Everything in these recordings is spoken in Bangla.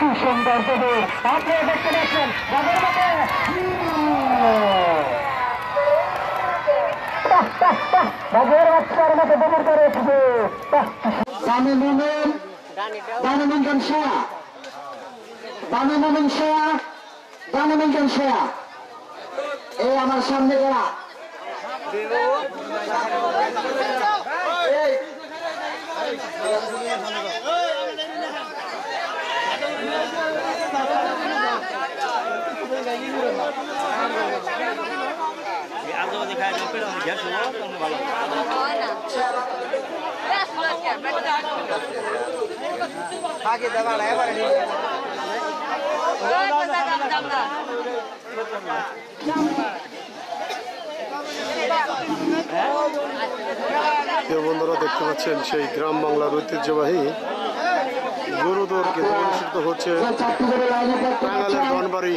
কি সুন্দর দৌড় আপনি দেখতে পাচ্ছেন বাজার মধ্যে বাজার বাচ্চার মতো দৌড় করে এসেছে দামি মোমেন দামি মোমেন শেয়া দামি মোমেন শেয়া দামি মোমেন শেয়া এই আমার সামনে যারা বন্ধুরা দেখতে পাচ্ছেন সেই গ্রাম বাংলার ঐতিহ্যবাহী গরুদৌড় কিন্তু অনুষ্ঠিত হচ্ছে টাঙ্গাইলের ধনবাড়ি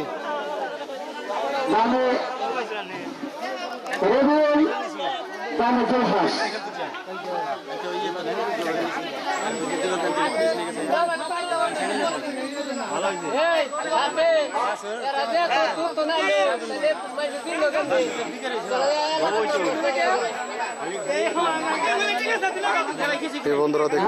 বন্ধুরা দেখতে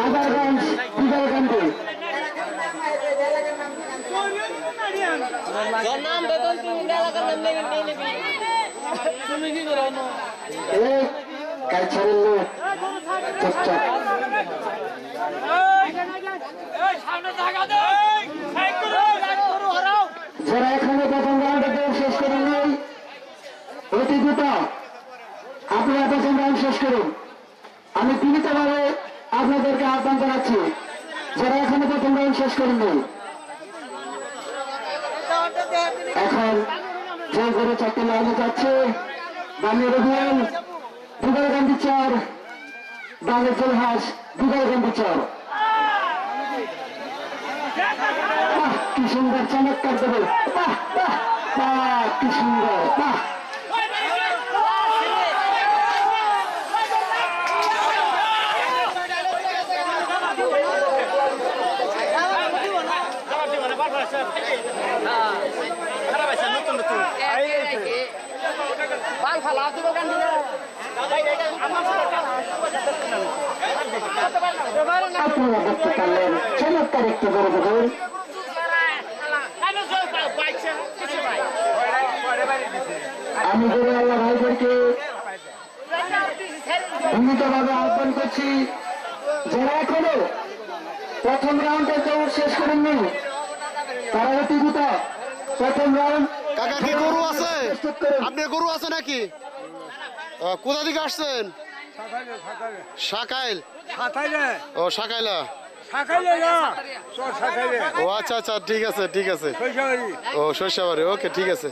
যারা এখানে প্রথম রাউন্ডে দৌড় শেষ করেন নাই অতি দ্রুত আপনারা প্রথম রাউন্ড শেষ করুন। আমি বিনীতভাবে আপনাদেরকে আহ্বান জানাচ্ছি যারা এখানে প্রথম রাউন্ড শেষ করেন নাই। এখন যে গরু চারটি লাইনে যাচ্ছে বাংলা রবিয়াল দুগারকান্দি চর বাংলা জলহাস দুগারকান্দি চর কি সুন্দর চমৎকার দেবে কি সুন্দর আপনারা দেখতে পারলেন চমৎকার একটি গরু দেখুন আমি গরু আল্লাহ ভাইদেরকে বিনীতভাবে আহ্বান করছি যারা এখনো প্রথম রাউন্ডে দৌড় শেষ করেননি তারা অতি দ্রুত প্রথম রাউন্ড। কাকা কি গরু আছে? আপনি গরু আছে নাকি? কোথা থেকে আসছেন? সাকাইল। ও সাকাইলা। ও আচ্ছা আচ্ছা ঠিক আছে ঠিক আছে। ও শস্যবাড়ি ওকে ঠিক আছে।